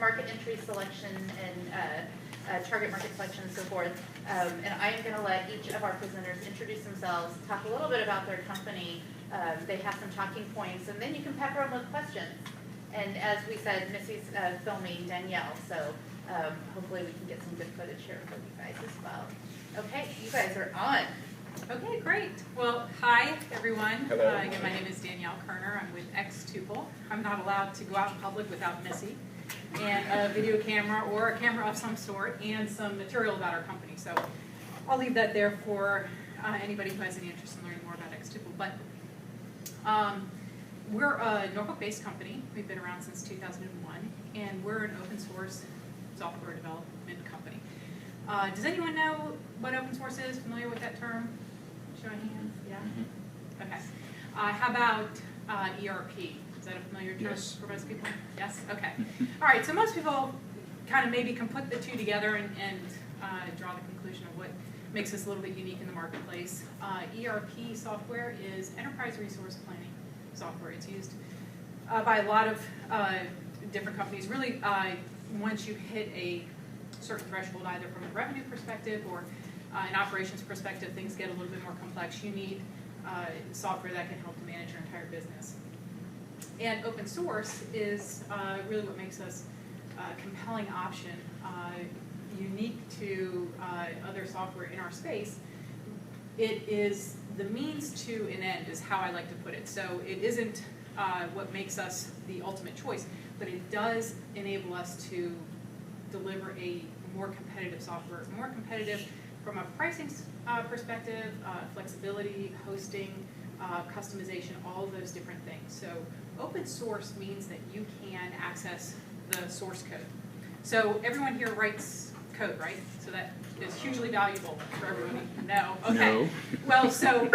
market entry selection and target market selection and so forth. And I am going to let each of our presenters introduce themselves, talk a little bit about their company. They have some talking points, and then you can pepper them with questions. And as we said, Missy's filming Danielle, so hopefully we can get some good footage here for you guys as well. Okay, you guys are on. Okay, great. Well, hi, everyone. Hello. Again, my name is Danielle Kerner. I'm with xTuple. I'm not allowed to go out in public without Missy and a video camera or a camera of some sort and some material about our company. So I'll leave that there for anybody who has any interest in learning more about xTuple. But we're a Norfolk-based company. We've been around since 2001, and we're an open source software development company. Does anyone know what open source is? Familiar with that term? Show of hands? Yeah? Mm-hmm. Okay. How about ERP? Is that a familiar term Yes. for most people? Yes? Okay. All right, so most people kind of maybe can put the two together and draw the conclusion of what makes us a little bit unique in the marketplace. ERP software is enterprise resource planning software. It's used by a lot of different companies. Really, once you hit a certain threshold, either from a revenue perspective or an operations perspective, things get a little bit more complex. You need software that can help to manage your entire business. And open source is really what makes us a compelling option, unique to other software in our space. It is the means to an end, is how I like to put it. So it isn't what makes us the ultimate choice, but it does enable us to deliver a more competitive software, more competitive from a pricing perspective, flexibility, hosting, customization, all of those different things. So open source means that you can access the source code. So everyone here writes code, right? So that is hugely valuable for everybody. No? Okay. No. Well, so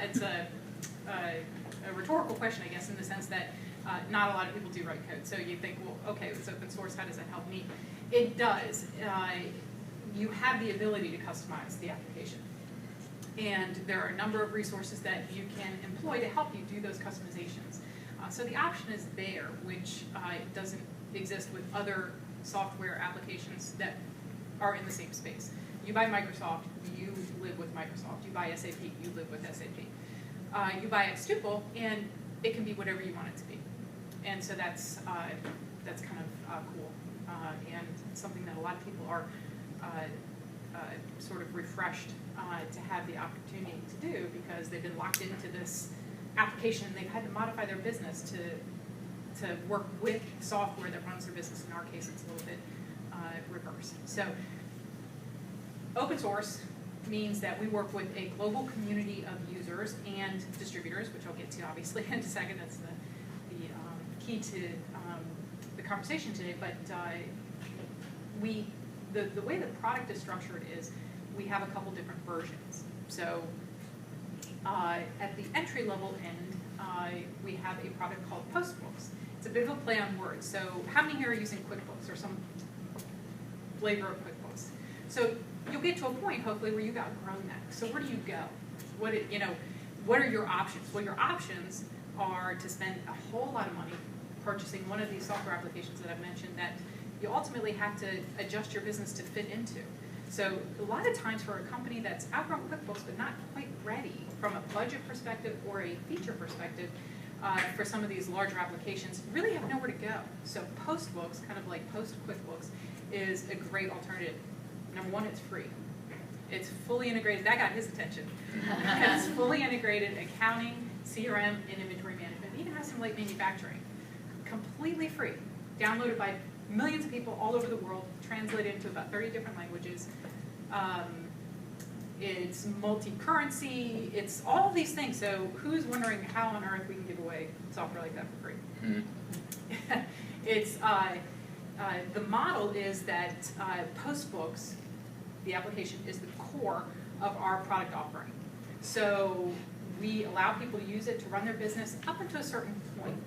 it's a rhetorical question, I guess, in the sense that not a lot of people do write code. So you think, well, okay, it's open source, how does that help me? It does. You have the ability to customize the application. And there are a number of resources that you can employ to help you do those customizations. So the option is there, which doesn't exist with other software applications that are in the same space. You buy Microsoft, you live with Microsoft. You buy SAP, you live with SAP. You buy xTuple, and it can be whatever you want it to be. And so that's kind of cool, and something that a lot of people are sort of refreshed to have the opportunity to do, because they've been locked into this application and they've had to modify their business to work with software that runs their business. In our case, it's a little bit reverse. So open source means that we work with a global community of users and distributors, which I'll get to obviously in a second. That's the key to the conversation today. But the way the product is structured is we have a couple different versions. So at the entry level end, we have a product called PostBooks. It's a bit of a play on words. So how many here are using QuickBooks or some flavor of QuickBooks? So you'll get to a point, hopefully, where you've outgrown that. So where do you go? What are your options? Well, your options are to spend a whole lot of money purchasing one of these software applications that I've mentioned that you ultimately have to adjust your business to fit into. So a lot of times for a company that's outgrown QuickBooks but not quite ready from a budget perspective or a feature perspective for some of these larger applications, really have nowhere to go. So PostBooks, kind of like post-QuickBooks, is a great alternative. Number one, it's free. It's fully integrated. That got his attention. It's fully integrated accounting, CRM, and inventory management. It even has some light manufacturing. Completely free. Downloaded by millions of people all over the world, translated into about 30 different languages. It's multi-currency. It's all of these things. So who's wondering how on earth we can give away software like that for free? Mm-hmm. It's the model is that PostBooks, the application, is the core of our product offering. So we allow people to use it to run their business up until a certain point.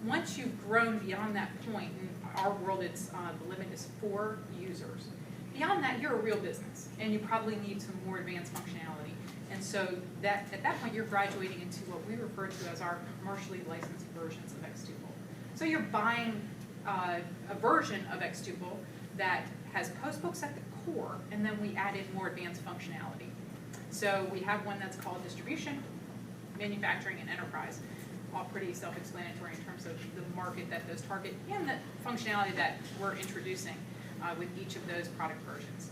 Once you've grown beyond that point, in our world, it's the limit is 4 users. Beyond that, you're a real business, and you probably need some more advanced functionality. And so that at that point, you're graduating into what we refer to as our commercially licensed versions of xTuple. So you're buying a version of xTuple that has postbooks at the core, and then we added more advanced functionality. So we have one that's called distribution, manufacturing, and enterprise, all pretty self-explanatory in terms of the market that those target and the functionality that we're introducing with each of those product versions.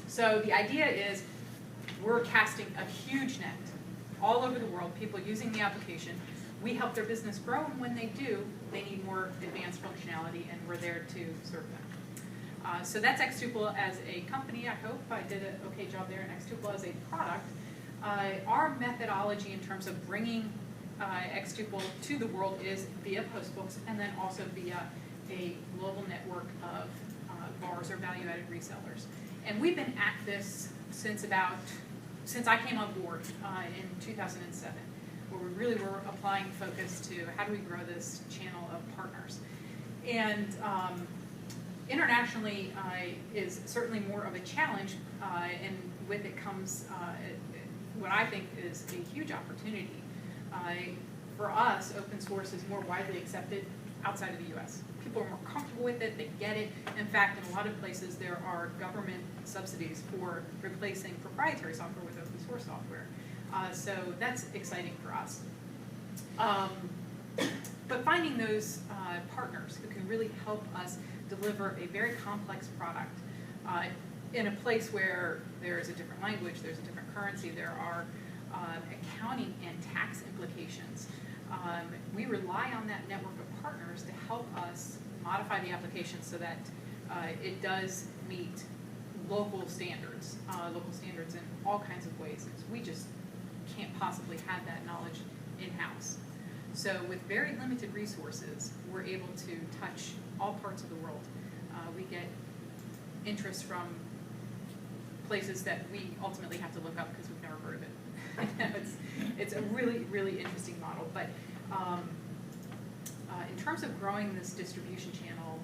So the idea is we're casting a huge net all over the world, people using the application. We help their business grow, and when they do, they need more advanced functionality, and we're there to serve them. So that's xTuple as a company. I hope I did an okay job there. And xTuple as a product. Our methodology in terms of bringing xTuple to the world is via postbooks, and then also via a global network of VARs or value-added resellers. And we've been at this since I came on board in 2007, where we really were applying focus to how do we grow this channel of partners. And internationally is certainly more of a challenge, and with it comes what I think is a huge opportunity. For us, open source is more widely accepted outside of the US. People are more comfortable with it, they get it. In fact, in a lot of places there are government subsidies for replacing proprietary software with open source software. So that's exciting for us. But finding those partners who can really help us deliver a very complex product in a place where there is a different language, there's a different currency, there are accounting and tax implications. We rely on that network of partners to help us modify the application so that it does meet local standards in all kinds of ways. We just can't possibly have that knowledge in-house. So with very limited resources, we're able to touch all parts of the world. We get interest from places that we ultimately have to look up because we've never heard of it. It's a really, really interesting model. But in terms of growing this distribution channel,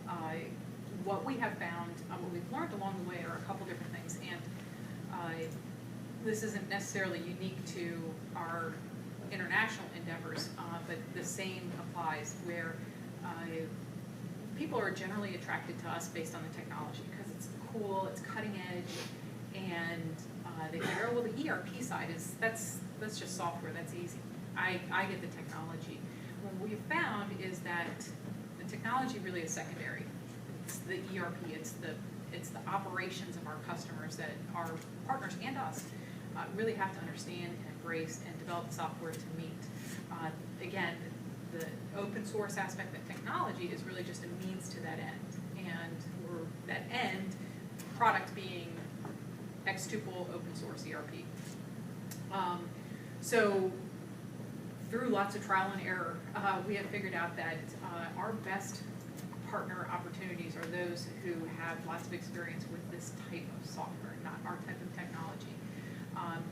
what we have found, what we've learned along the way are a couple different things. And this isn't necessarily unique to our international endeavors, but the same applies where people are generally attracted to us based on the technology because it's cool, it's cutting edge, and they figure, oh, well, the ERP side that's just software, that's easy. I get the technology. What we've found is that the technology really is secondary. It's the ERP, it's the operations of our customers that our partners and us really have to understand and embrace and develop software to meet. Again, the open source aspect of technology is really just a means to that end. And that end product being xTuple open source ERP. So through lots of trial and error, we have figured out that our best partner opportunities are those who have lots of experience with this type of software, not our type of technology.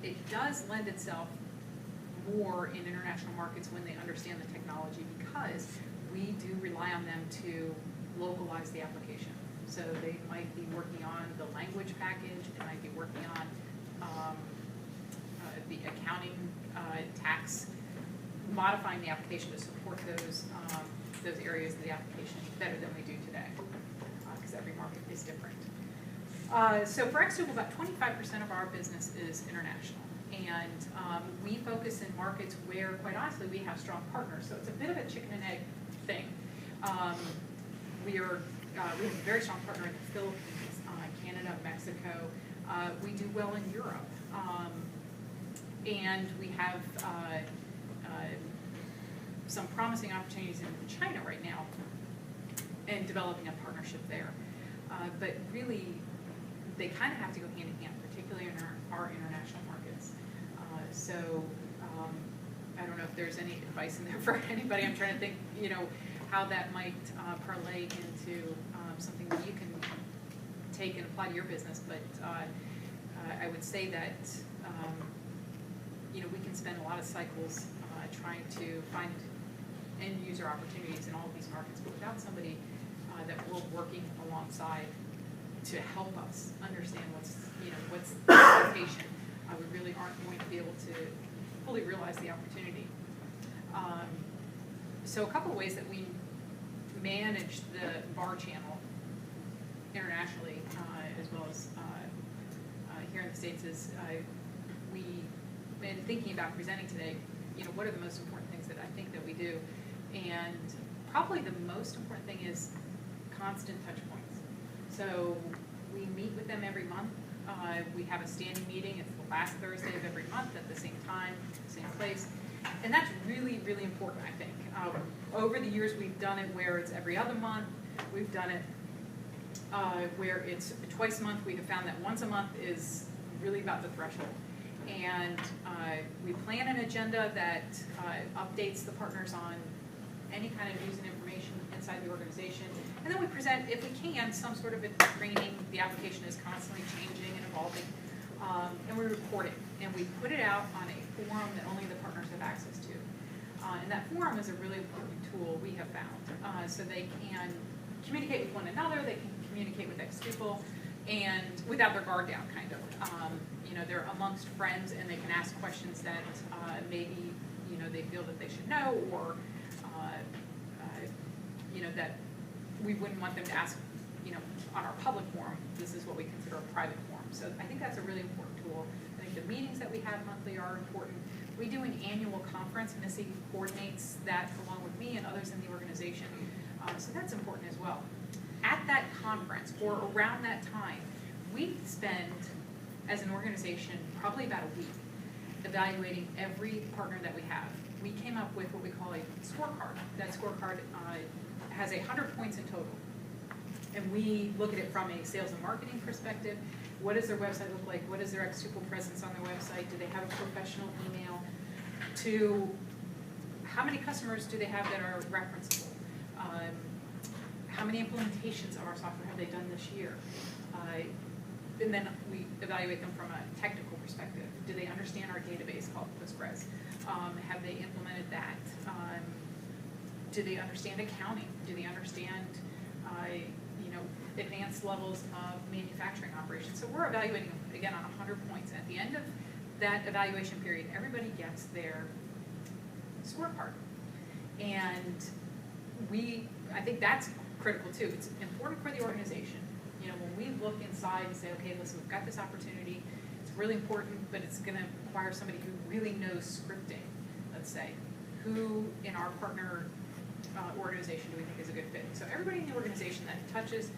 It does lend itself more in international markets when they understand the technology because we do rely on them to localize the application. So they might be working on the language package, they might be working on the accounting, tax, modifying the application to support those areas of the application better than we do today, because every market is different. So for xTuple, about 25% of our business is international. And we focus in markets where, quite honestly, we have strong partners. So it's a bit of a chicken and egg thing. We have a very strong partner in the Philippines, Canada, Mexico. We do well in Europe. And we have some promising opportunities in China right now and developing a partnership there. But really, they kind of have to go hand in hand, particularly in our international markets. So I don't know if there's any advice in there for anybody. I'm trying to think, how that might parlay into something that you can take and apply to your business. But I would say that we can spend a lot of cycles trying to find end user opportunities in all of these markets, but without somebody that we're working alongside to help us understand what's the application, we really aren't going to be able to fully realize the opportunity. So a couple of ways that we manage the VAR channel internationally, as well as here in the States, is we've been thinking about presenting today, what are the most important things that I think that we do? And probably the most important thing is constant touch points. So we meet with them every month. We have a standing meeting. It's the last Thursday of every month at the same time, same place. And that's really, really important, I think. Over the years, we've done it where it's every other month. We've done it where it's twice a month. We have found that once a month is really about the threshold. And we plan an agenda that updates the partners on any kind of news and information inside the organization. And then we present, if we can, some sort of a training. The application is constantly changing and evolving. And we record it. And we put it out on a forum that only the partners have access to. And that forum is a really important tool we have found. So they can communicate with one another, they can communicate with xTuple, and without their guard down, kind of. They're amongst friends, and they can ask questions that maybe they feel that they should know, or that we wouldn't want them to ask on our public forum. This is what we consider a private forum. So I think that's a really important tool. I think the meetings that we have monthly are important. We do an annual conference. Missy coordinates that along with me and others in the organization. So that's important as well. At that conference, or around that time, we spend, as an organization, probably about a week evaluating every partner that we have. We came up with what we call a scorecard. That scorecard has 100 points in total. And we look at it from a sales and marketing perspective. What does their website look like? What is their xTuple presence on their website? Do they have a professional email? To how many customers do they have that are referenceable? How many implementations of our software have they done this year? And then we evaluate them from a technical perspective. Do they understand our database called Postgres? Have they implemented that? Do they understand accounting? Do they understand advanced levels of manufacturing operations? So we're evaluating them, again, on 100 points. At the end of that evaluation period, everybody gets their scorecard. And I think that's critical too. It's important for the organization. When we look inside and say, okay, listen, we've got this opportunity, it's really important, but it's going to require somebody who really knows scripting, let's say. Who in our partner organization do we think is a good fit? So everybody in the organization that touches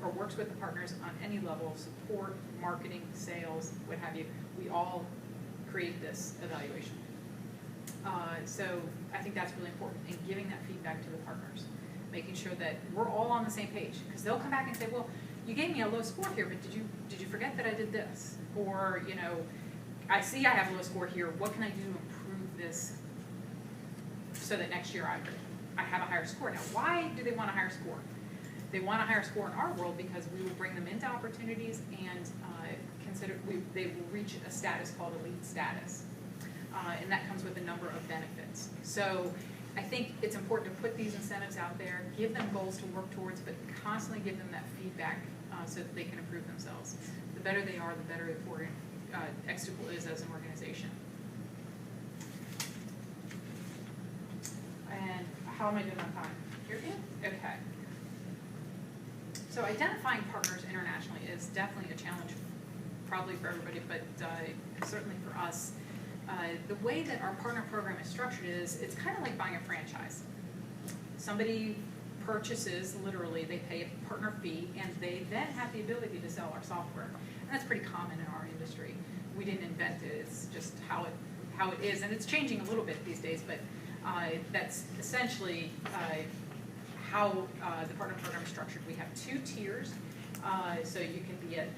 or works with the partners on any level, support, marketing, sales, what have you, we all create this evaluation. So I think that's really important, and giving that feedback to the partners, making sure that we're all on the same page, because they'll come back and say, well, you gave me a low score here, but did you forget that I did this? Or, I see I have a low score here. What can I do to improve this so that next year I have a higher score? Now, why do they want a higher score? They want a higher score in our world because we will bring them into opportunities and they will reach a status called elite status. And that comes with a number of benefits. So I think it's important to put these incentives out there, give them goals to work towards, but constantly give them that feedback so that they can improve themselves. The better they are, the better xTuple is as an organization. And how am I doing on time? You're good? Okay. So identifying partners internationally is definitely a challenge, probably for everybody, but certainly for us. The way that our partner program is structured is, it's kind of like buying a franchise. Somebody purchases, literally, they pay a partner fee, and they then have the ability to sell our software. And that's pretty common in our industry. We didn't invent it, it's just how it is. And it's changing a little bit these days, but that's essentially how the partner program is structured. We have 2 tiers, so you can be at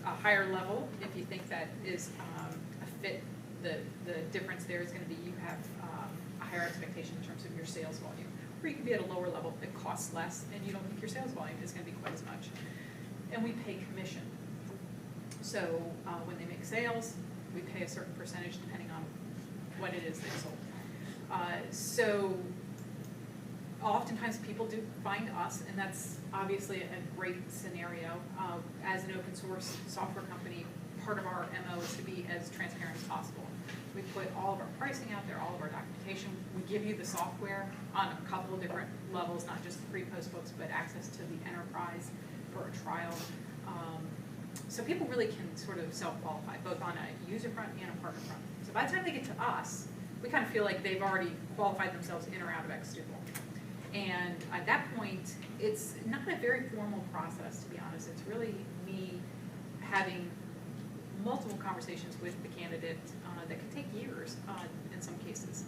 a higher level if you think that is a fit. The difference there is going to be you have a higher expectation in terms of your sales volume. Or you can be at a lower level that costs less and you don't think your sales volume is going to be quite as much. And we pay commission. So when they make sales, we pay a certain percentage depending on what it is they sold. So oftentimes people do find us, and that's obviously a great scenario. As an open source software company, part of our MO is to be as transparent as possible. We put all of our pricing out there, all of our documentation. We give you the software on a couple of different levels, not just the free post books, but access to the enterprise for a trial. So people really can sort of self-qualify, both on a user front and a partner front. So by the time they get to us, we kind of feel like they've already qualified themselves in or out of xTuple. And at that point, it's not a very formal process, to be honest. It's really me having multiple conversations with the candidate that can take years in some cases.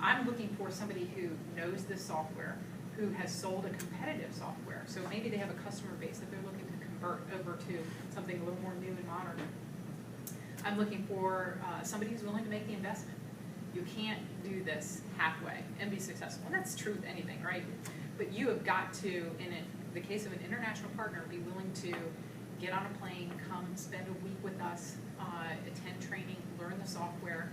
I'm looking for somebody who knows this software, who has sold a competitive software. So maybe they have a customer base that they're looking to convert over to something a little more new and modern. I'm looking for somebody who's willing to make the investment. You can't do this halfway and be successful. And that's true with anything, right? But you have got to, in the case of an international partner, be willing to get on a plane, come spend a week with us, attend training, learn the software,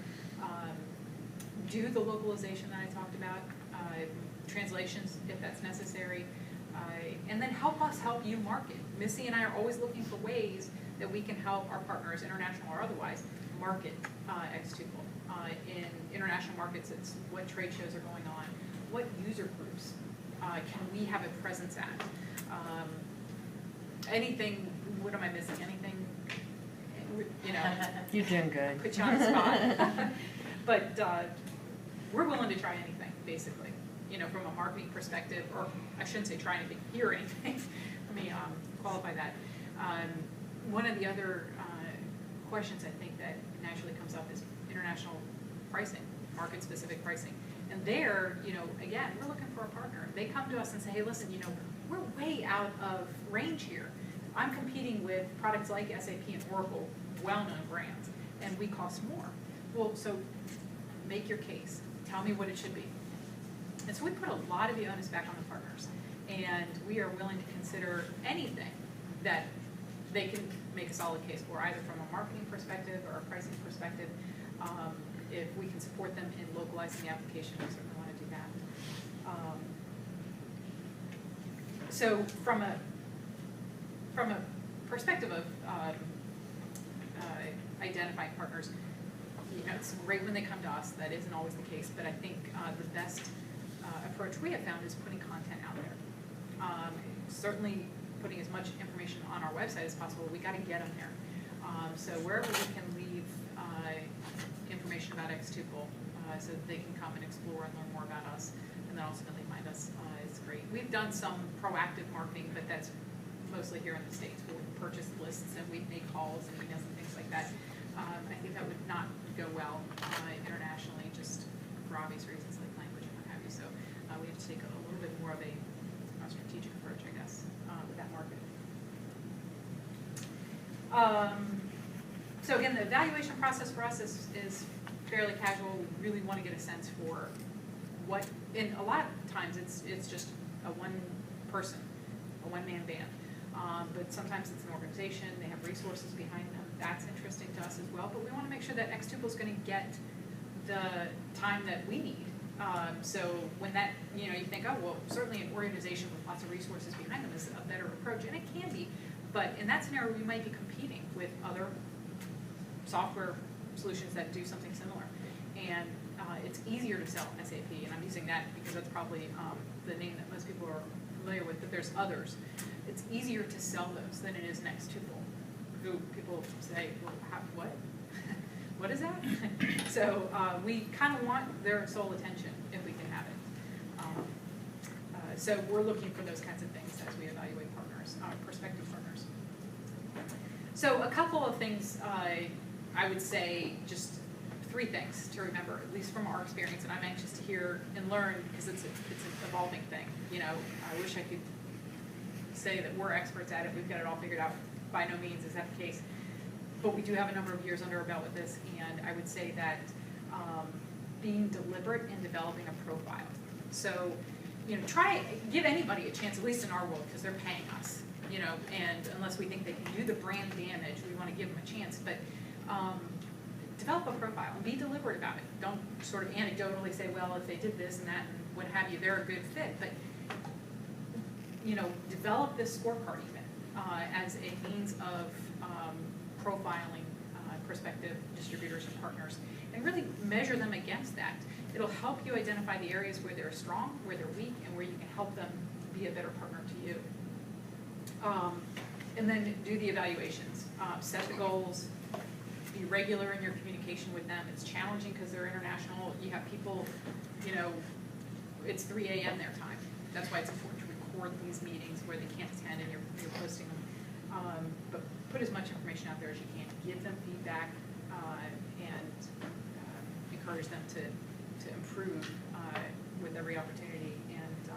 do the localization that I talked about, translations if that's necessary, and then help us help you market. Missy and I are always looking for ways that we can help our partners, international or otherwise, market xTuple. In international markets, it's what trade shows are going on, what user groups can we have a presence at, anything, what am I missing, anything, you know. You're doing good. Put you on the spot. But we're willing to try anything, basically, you know, from a marketing perspective, or I shouldn't say try anything, hear anything. Let me qualify that. One of the other questions I think that naturally comes up is international pricing, market-specific pricing. And there, you know, again, we're looking for a partner. They come to us and say, hey, listen, you know, we're way out of range here. I'm competing with products like SAP and Oracle, well-known brands, and we cost more. Well, so make your case. Tell me what it should be. And so we put a lot of the onus back on the partners, and we are willing to consider anything that they can make a solid case for, either from a marketing perspective or a pricing perspective. If we can support them in localizing the application, we certainly want to do that. So from a perspective of identifying partners, you know, it's great when they come to us. That isn't always the case, but I think the best approach we have found is putting content out there. Certainly putting as much information on our website as possible. We got to get them there. So wherever we can leave information about xTuple so that they can come and explore and learn more about us, and then ultimately find us, is great. We've done some proactive marketing, but that's mostly here in the States, where we purchase lists and we make calls and emails and things like that. I think that would not go well internationally, just for obvious reasons like language and what have you. So we have to take a little bit more of a strategic approach, I guess, with that market. So again, the evaluation process for us is fairly casual. We really want to get a sense for what, and a lot of times it's just a one-person, a one-man band. But sometimes it's an organization, they have resources behind them. That's interesting to us as well. But we want to make sure that xTuple is going to get the time that we need. So when that, you know, you think, oh, well, certainly an organization with lots of resources behind them is a better approach, and it can be. But in that scenario, we might be competing with other software solutions that do something similar. And it's easier to sell SAP, and I'm using that because that's probably the name that most people are familiar with, but there's others. It's easier to sell those than it is an xTuple. Who people say, well, what? What is that? So we kind of want their sole attention if we can have it. So we're looking for those kinds of things as we evaluate partners, prospective partners. So a couple of things I would say, just 3 things to remember, at least from our experience, and I'm anxious to hear and learn because it's an evolving thing. You know, I wish I could say that we're experts at it, we've got it all figured out. By no means is that the case. But we do have a number of years under our belt with this, and I would say that being deliberate in developing a profile. So, you know, give anybody a chance, at least in our world, because they're paying us, you know, and unless we think they can do the brand damage, we want to give them a chance. But develop a profile and be deliberate about it. Don't sort of anecdotally say, well, if they did this and that and what have you, they're a good fit. But, you know, develop this scorecard even as a means of profiling prospective distributors and partners, and really measure them against that. It'll help you identify the areas where they're strong, where they're weak, and where you can help them be a better partner to you. And then do the evaluations. Set the goals, be regular in your communication with them. It's challenging because they're international. You have people, it's 3 a.m. their time. That's why it's important to record these meetings where they can't attend and you're posting them. But put as much information out there as you can. Give them feedback and encourage them to improve with every opportunity. And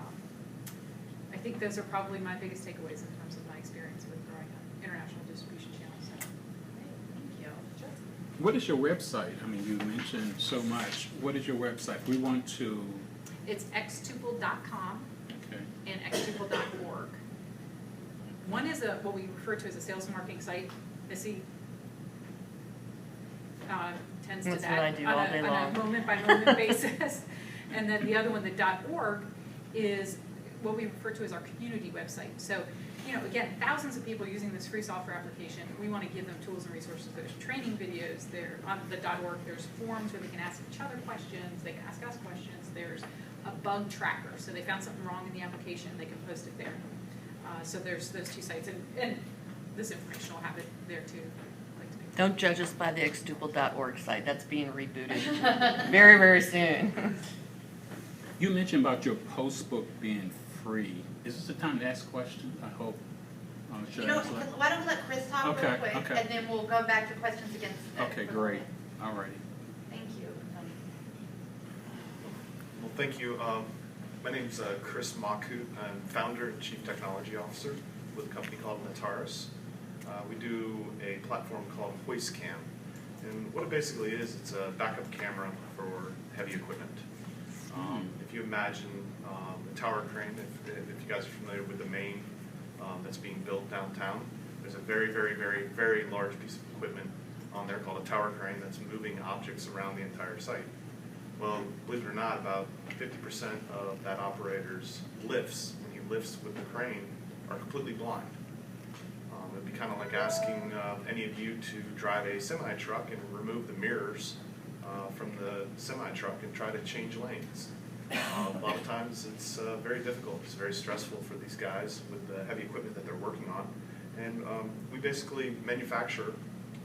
I think those are probably my biggest takeaways in terms of my experience with growing an international distribution channel. So, Thank you. Sure. What is your website? I mean, you mentioned so much. What is your website? We want to... It's xTuple.com Okay. and xTuple.org. One is what we refer to as a sales and marketing site. Missy tends to That's that what I do all day on long. a moment-by-moment basis. And then the other one, the .org, is what we refer to as our community website. So, again, thousands of people using this free software application. We want to give them tools and resources. There's training videos. There on the .org. There's forums where they can ask each other questions. They can ask us questions. There's a bug tracker. So they found something wrong in the application. They can post it there. So there's those two sites. And this information will have it there too. Don't judge us by the xTuple.org site. That's being rebooted very, very soon. You mentioned about your post book being free. Is this the time to ask questions? I hope. Should I answer that? Why don't we let Chris talk real quick, Okay. and then we'll go back to questions against the Okay, great. All righty. Thank you. Well, thank you. My name's Chris Machut. I'm founder and chief technology officer with a company called Netarus. We do a platform called HoistCam. And what it basically is, it's a backup camera for heavy equipment. If you imagine a tower crane, if you guys are familiar with the main that's being built downtown, there's a very, very, very, very large piece of equipment on there called a tower crane that's moving objects around the entire site. Well, believe it or not, about 50% of that operator's lifts, when he lifts with the crane, are completely blind. It'd be kind of like asking any of you to drive a semi-truck and remove the mirrors from the semi-truck and try to change lanes. A lot of times it's very difficult. It's very stressful for these guys with the heavy equipment that they're working on. And we basically manufacture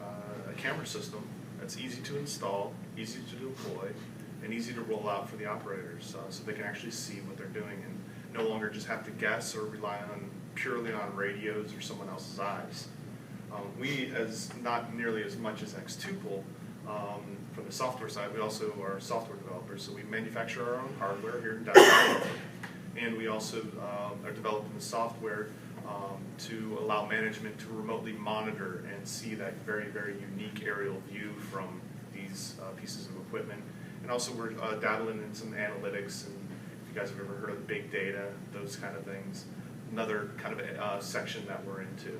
a camera system that's easy to install, easy to deploy, and easy to roll out for the operators so they can actually see what they're doing and no longer just have to guess or rely purely on radios or someone else's eyes. We, as not nearly as much as xTuple, from the software side, we also are software developers, so we manufacture our own hardware here in downtown, and we also are developing the software to allow management to remotely monitor and see that very, very unique aerial view from these pieces of equipment. And also we're dabbling in some analytics, and if you guys have ever heard of big data, those kind of things, another kind of section that we're into.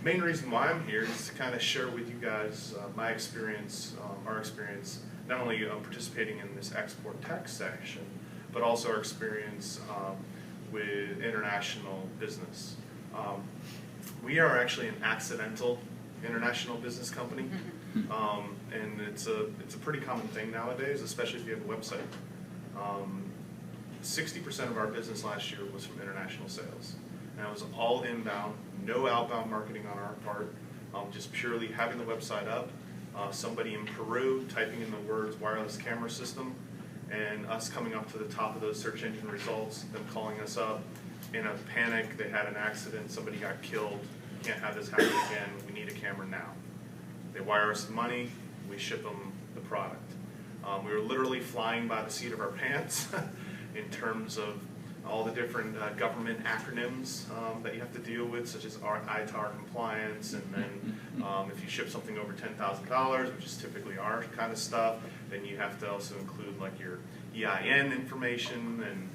Main reason why I'm here is to kind of share with you guys my experience, our experience, not only participating in this ExporTech section, but also our experience with international business. We are actually an accidental international business company, and it's a pretty common thing nowadays, especially if you have a website. 60% of our business last year was from international sales. And it was all inbound, no outbound marketing on our part, just purely having the website up, somebody in Peru typing in the words wireless camera system, and us coming up to the top of those search engine results, them calling us up in a panic, they had an accident, somebody got killed, can't have this happen again, we need a camera now. They wire us the money, we ship them the product. We were literally flying by the seat of our pants in terms of all the different government acronyms that you have to deal with, such as ITAR compliance, and then if you ship something over $10,000, which is typically our kind of stuff, then you have to also include like your EIN information and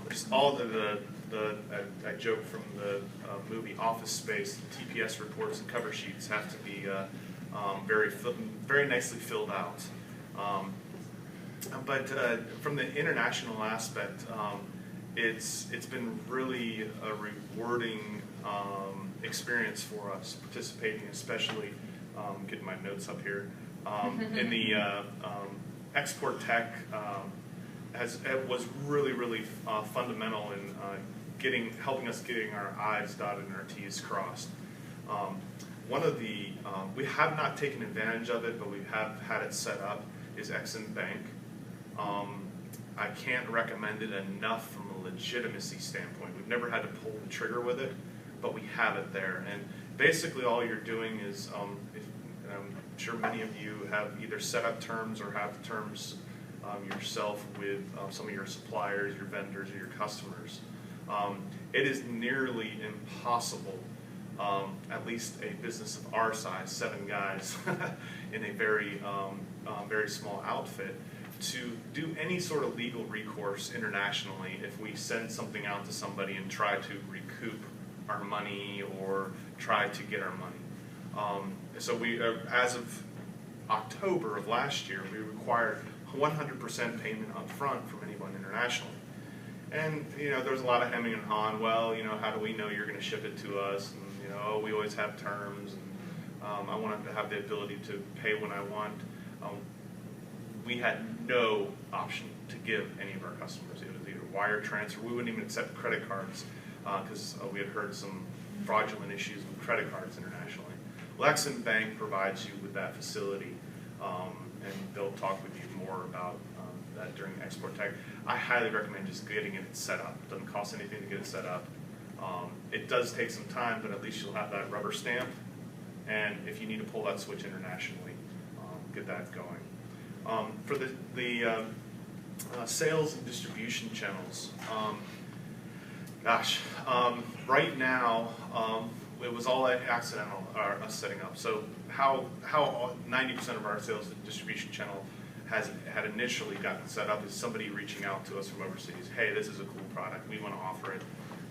just all I joke from the movie Office Space, the TPS reports and cover sheets have to be very nicely filled out. But from the international aspect, it's been really a rewarding experience for us, participating especially getting my notes up here. In the ExporTech was really fundamental in helping us getting our I's dotted and our T's crossed. One of the, we have not taken advantage of it, but we have had it set up, is Exim Bank. I can't recommend it enough from a legitimacy standpoint. We've never had to pull the trigger with it, but we have it there. And basically all you're doing is, I'm sure many of you have either set up terms or have terms yourself with some of your suppliers, your vendors, or your customers. It is nearly impossible, at least a business of our size, 7 guys in a very small outfit, to do any sort of legal recourse internationally if we send something out to somebody and try to recoup our money or try to get our money. So we, as of October of last year, we required 100% payment up front from anyone internationally. And, there was a lot of hemming and hawing. Well, how do we know you're going to ship it to us? And, we always have terms. And I want to have the ability to pay when I want. We had no option to give any of our customers. It was either wire transfer. We wouldn't even accept credit cards because we had heard some fraudulent issues with credit cards internationally. Well, Exim Bank provides you with that facility, and they'll talk with you more about that during ExporTech. I highly recommend just getting it set up. It doesn't cost anything to get it set up. It does take some time, but at least you'll have that rubber stamp. And if you need to pull that switch internationally, get that going. For the sales and distribution channels, right now it was all accidental, us setting up. So how 90% of our sales and distribution channel had initially gotten set up is somebody reaching out to us from overseas. Hey, this is a cool product. We want to offer it.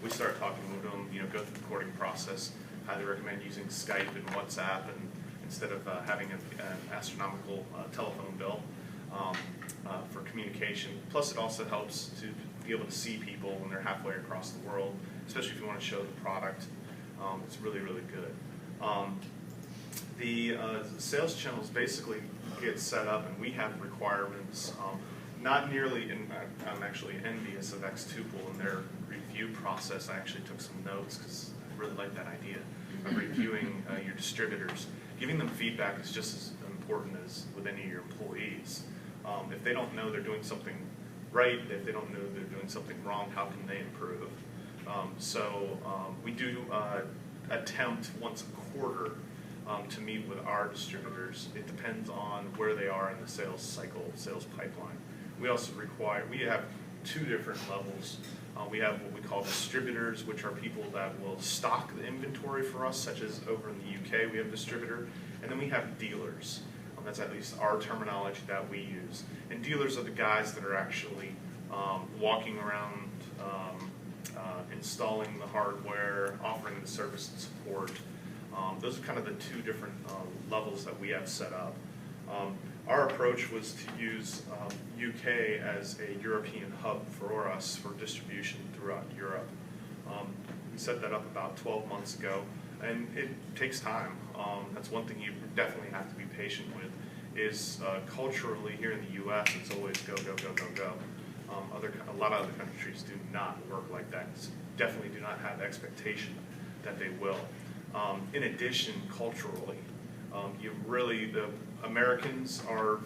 We start talking with them. Go through the courting process. Highly recommend using Skype and WhatsApp and instead of having an astronomical telephone bill for communication. Plus, it also helps to be able to see people when they're halfway across the world, especially if you want to show the product. It's really good. The sales channels basically get set up, and we have requirements. Not nearly, and I'm actually envious of xTuple and their review process. I actually took some notes because I really like that idea of reviewing your distributors. Giving them feedback is just as important as with any of your employees. If they don't know they're doing something right, if they don't know they're doing something wrong, how can they improve? We do attempt once a quarter to meet with our distributors. It depends on where they are in the sales cycle, sales pipeline. We also we have 2 different levels. We have what we call distributors, which are people that will stock the inventory for us, such as over in the UK, we have a distributor. And then we have dealers. That's at least our terminology that we use. And dealers are the guys that are actually walking around, installing the hardware, offering the service and support. Those are kind of the 2 different levels that we have set up. Our approach was to use UK as a European hub for us for distribution throughout Europe. We set that up about 12 months ago, and it takes time. That's one thing you definitely have to be patient with, is culturally here in the U.S. it's always go. A lot of other countries do not work like that. Definitely do not have expectation that they will. In addition, culturally, the Americans are,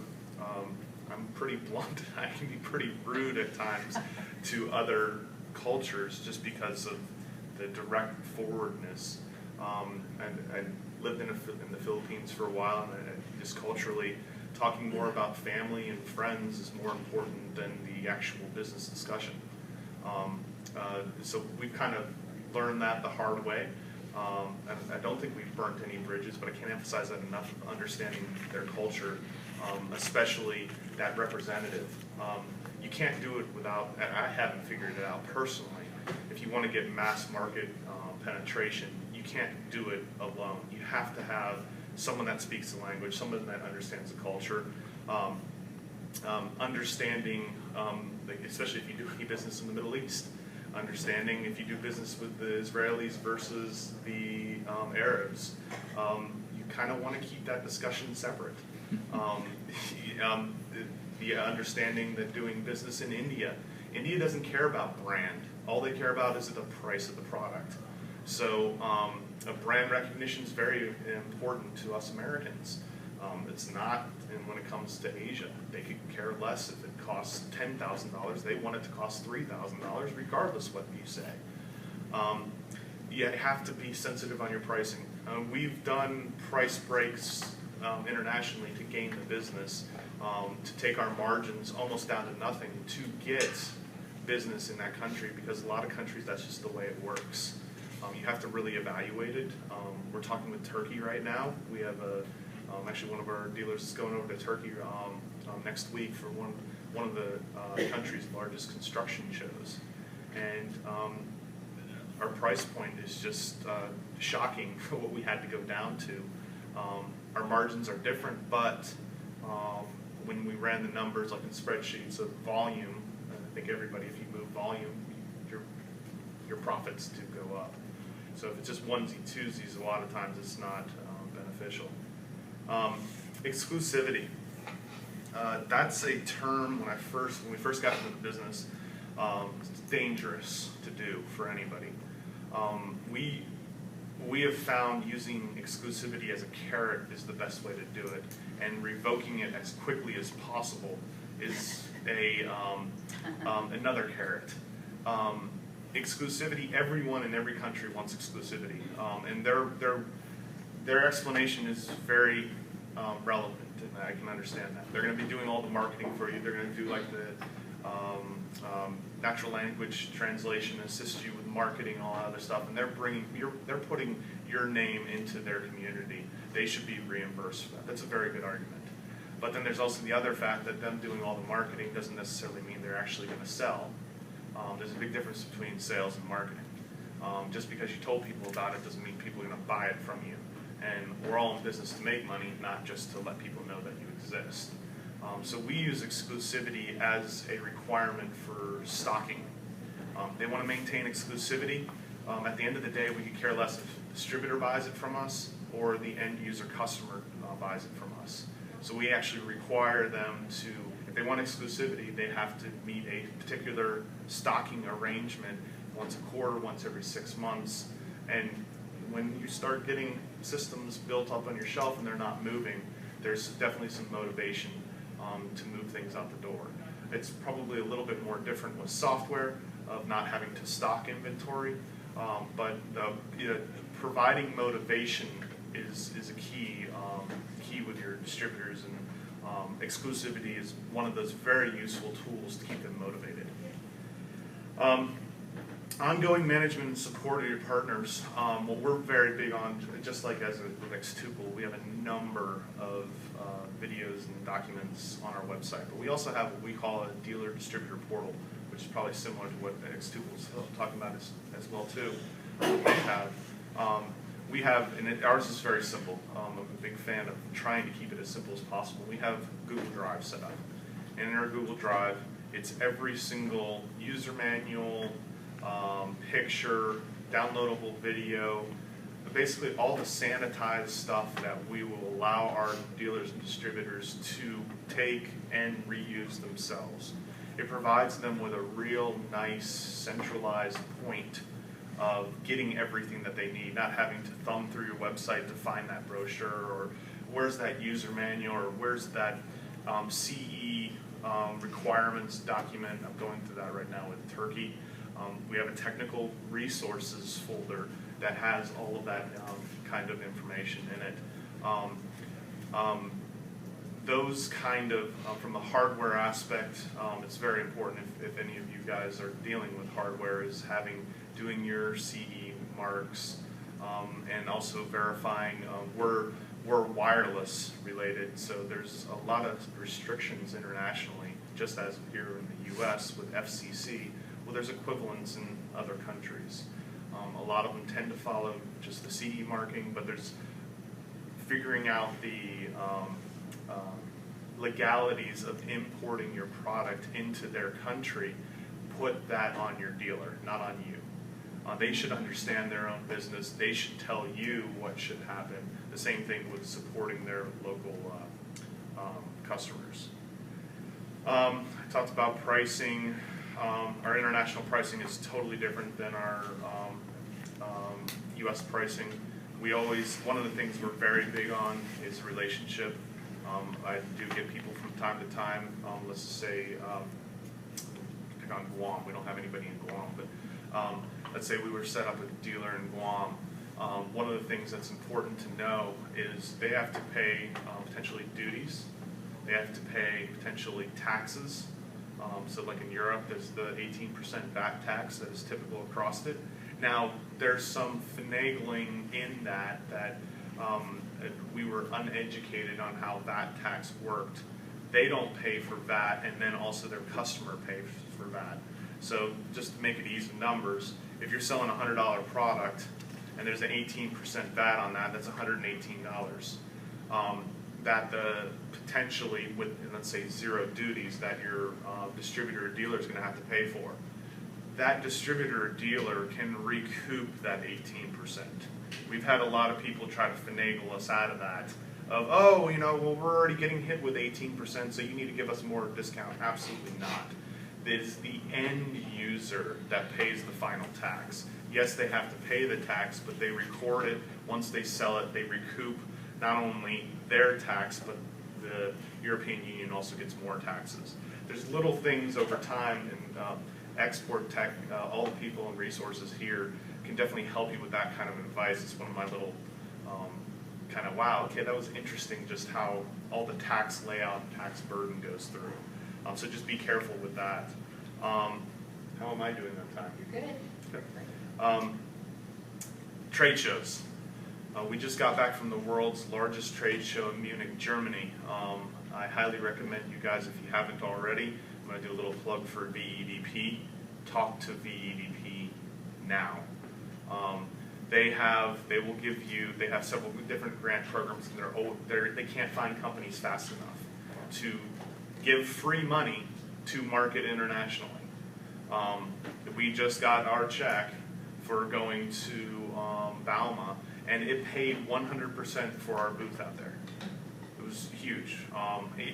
I'm pretty blunt, I can be pretty rude at times to other cultures just because of the direct forwardness. And I lived in the Philippines for a while, and just culturally, talking more about family and friends is more important than the actual business discussion. So we've kind of learned that the hard way. I don't think we've burnt any bridges, but I can't emphasize that enough, understanding their culture, especially that representative. You can't do it without, and I haven't figured it out personally, if you want to get mass market penetration, you can't do it alone. You have to have someone that speaks the language, someone that understands the culture, understanding, especially if you do any business in the Middle East, understanding if you do business with the Israelis versus the Arabs. You kind of want to keep that discussion separate. The understanding that doing business in India doesn't care about brand. All they care about is the price of the product. So brand recognition is very important to us Americans. It's not, and when it comes to Asia, they could care less if it costs $10,000. They want it to cost $3,000, regardless what you say. You have to be sensitive on your pricing. We've done price breaks internationally to gain the business, to take our margins almost down to nothing to get business in that country, because a lot of countries that's just the way it works. You have to really evaluate it. We're talking with Turkey right now. We have actually one of our dealers is going over to Turkey next week for one of the country's largest construction shows, and our price point is just shocking for what we had to go down to. Our margins are different, but when we ran the numbers like in spreadsheets of volume, I think everybody, if you move volume, your profits do go up. So if it's just onesie twosies, a lot of times it's not beneficial. Exclusivity. That's a term when we first got into the business, it's dangerous to do for anybody. We have found using exclusivity as a carrot is the best way to do it, and revoking it as quickly as possible is another carrot. Exclusivity, everyone in every country wants exclusivity, and their explanation is very relevant, and I can understand that. They're going to be doing all the marketing for you. They're going to do like the natural language translation, assist you with marketing, all that other stuff, and they're putting your name into their community. They should be reimbursed for that. That's a very good argument. But then there's also the other fact that them doing all the marketing doesn't necessarily mean they're actually going to sell. There's a big difference between sales and marketing. Just because you told people about it doesn't mean people are going to buy it from you. And we're all in business to make money, not just to let people know that you exist. So we use exclusivity as a requirement for stocking. They want to maintain exclusivity. At the end of the day, we could care less if the distributor buys it from us or the end user customer buys it from us. So we actually require them to, if they want exclusivity, they have to meet a particular stocking arrangement once a quarter, once every 6 months. And when you start getting systems built up on your shelf and they're not moving, there's definitely some motivation to move things out the door. It's probably a little bit more different with software of not having to stock inventory, but providing motivation is a key with your distributors, and exclusivity is one of those very useful tools to keep them motivated. Ongoing management and support of your partners. What we're very big on, just like as with xTuple, we have a number of videos and documents on our website, but we also have what we call a dealer distributor portal, which is probably similar to what xTuple is talking about as well too. We have, and ours is very simple. I'm a big fan of trying to keep it as simple as possible. We have Google Drive set up, and in our Google Drive, it's every single user manual, picture, downloadable video, basically all the sanitized stuff that we will allow our dealers and distributors to take and reuse themselves. It provides them with a real nice centralized point of getting everything that they need, not having to thumb through your website to find that brochure, or where's that user manual, or where's that CE requirements document. I'm going through that right now with Turkey. We have a technical resources folder that has all of that kind of information in it. Those kind of, from the hardware aspect, it's very important if any of you guys are dealing with hardware, is doing your CE marks, and also verifying we're wireless related, so there's a lot of restrictions internationally, just as here in the US with FCC. Well, there's equivalents in other countries. A lot of them tend to follow just the CE marking, but there's figuring out the legalities of importing your product into their country. Put that on your dealer, not on you. They should understand their own business. They should tell you what should happen. The same thing with supporting their local customers. I talked about pricing. Our international pricing is totally different than our U.S. pricing. One of the things we're very big on is relationship. I do get people from time to time, let's say, pick on Guam. We don't have anybody in Guam, but let's say we were set up a dealer in Guam. One of the things that's important to know is they have to pay potentially duties. They have to pay potentially taxes. So like in Europe, there's the 18% VAT tax that is typical across it. Now, there's some finagling in that we were uneducated on how VAT tax worked. They don't pay for VAT, and then also their customer pays for VAT. So just to make it easy numbers, if you're selling a $100 product and there's an 18% VAT on that, that's $118. That potentially with, let's say, zero duties that your distributor or dealer is going to have to pay for. That distributor or dealer can recoup that 18%. We've had a lot of people try to finagle us out of that. Of, oh, well, we're already getting hit with 18%, so you need to give us more discount. Absolutely not. It's the end user that pays the final tax. Yes, they have to pay the tax, but they record it. Once they sell it, they recoup not only their tax, but the European Union also gets more taxes. There's little things over time, and ExporTech, all the people and resources here can definitely help you with that kind of advice. It's one of my little kind of, wow, okay, that was interesting just how all the tax layout and tax burden goes through. So just be careful with that. How am I doing on time? You're good. Okay. Trade shows. We just got back from the world's largest trade show in Munich, Germany. I highly recommend you guys, if you haven't already, I'm going to do a little plug for VEDP. Talk to VEDP now. They have several different grant programs, and they can't find companies fast enough to give free money to market internationally. We just got our check for going to Bauma, and it paid 100% for our booth out there. It was huge,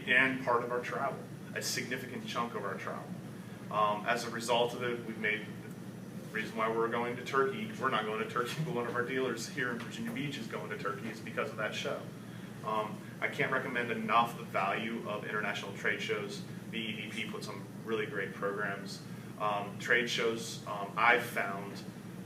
and part of our travel, a significant chunk of our travel. As a result of it, we've made the reason why we're going to Turkey. We're not going to Turkey, but one of our dealers here in Virginia Beach is going to Turkey. It's because of that show. I can't recommend enough the value of international trade shows. VEDP puts on really great programs. Trade shows, I've found,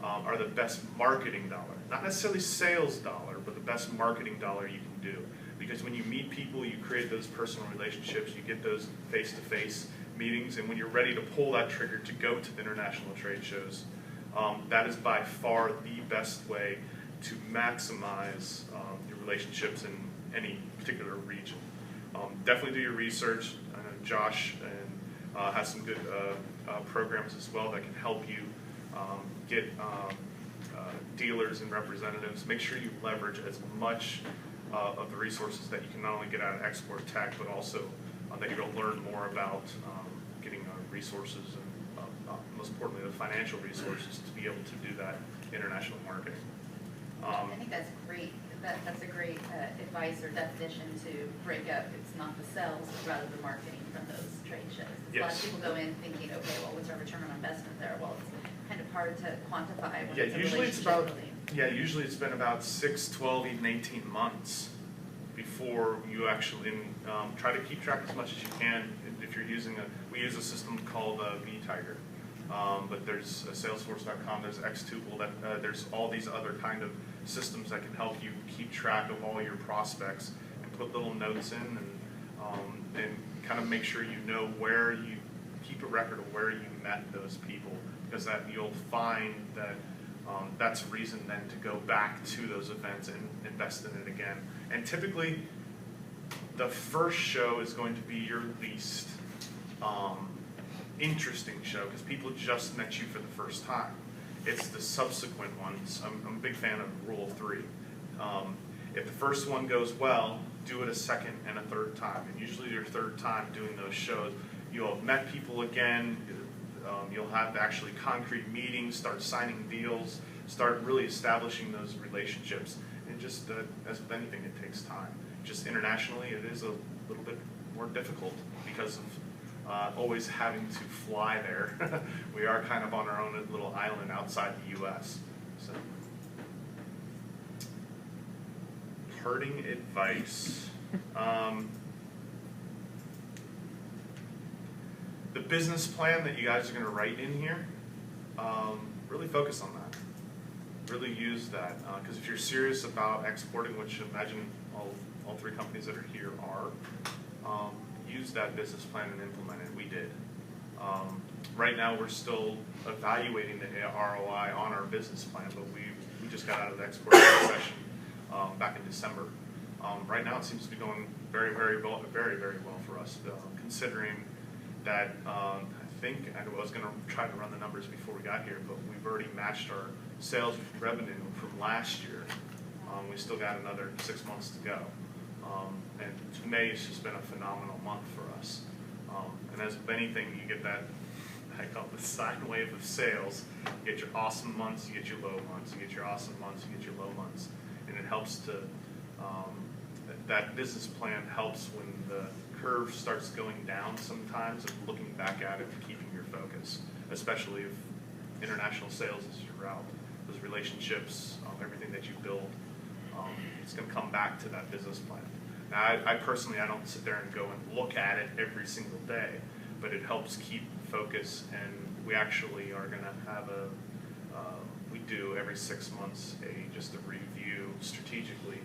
are the best marketing dollar. Not necessarily sales dollar, but the best marketing dollar you can do. Because when you meet people, you create those personal relationships, you get those face-to-face meetings, and when you're ready to pull that trigger to go to the international trade shows, that is by far the best way to maximize your relationships in any particular region. Definitely do your research. I know Josh has some good programs as well that can help you get dealers and representatives. Make sure you leverage as much of the resources that you can not only get out of ExporTech, but also that you're going to learn more about getting resources and most importantly the financial resources to be able to do that international marketing. I think that's great. That's a great advice or definition to break up. It's not the sales, but rather the marketing from those trade shows. Yes. A lot of people go in thinking, okay, well, what's our return on investment there? Well, it's kind of hard to quantify. When it's a usually it's been about 6, 12, even 18 months before you actually try to keep track as much as you can. If you're using we use a system called vTiger, but there's Salesforce.com, there's xTuple, there's all these other kind of systems that can help you keep track of all your prospects and put little notes in and kind of make sure you know where you keep a record of where you met those people, because that you'll find that that's a reason then to go back to those events and invest in it again. And typically, the first show is going to be your least interesting show because people just met you for the first time. It's the subsequent ones. I'm a big fan of Rule of 3. If the first one goes well, do it a second and a third time. And usually your third time doing those shows, you'll have met people again. You'll have actually concrete meetings, start signing deals, start really establishing those relationships. And just as with anything, it takes time. Just internationally, it is a little bit more difficult because of always having to fly there. We are kind of on our own little island outside the U.S. So, parting advice. The business plan that you guys are going to write in here, really focus on that. Really use that, because if you're serious about exporting, which I imagine all three companies that are here are, use that business plan and implement it. We did. Right now, we're still evaluating the ROI on our business plan, but we just got out of the export session back in December. Right now, it seems to be going very, very well for us, considering that I think I was going to try to run the numbers before we got here, but we've already matched our sales revenue from last year. We still got another 6 months to go. And May has just been a phenomenal month for us. And as with anything, you get that, I call it the sine wave of sales. You get your awesome months, you get your low months, you get your awesome months, you get your low months. And it helps to, that business plan helps when the curve starts going down sometimes, and looking back at it and keeping your focus, especially if international sales is your route. Those relationships, everything that you build, it's going to come back to that business plan. Now, I personally, I don't sit there and go and look at it every single day, but it helps keep focus, and we actually are going to have we do every 6 months just a review strategically.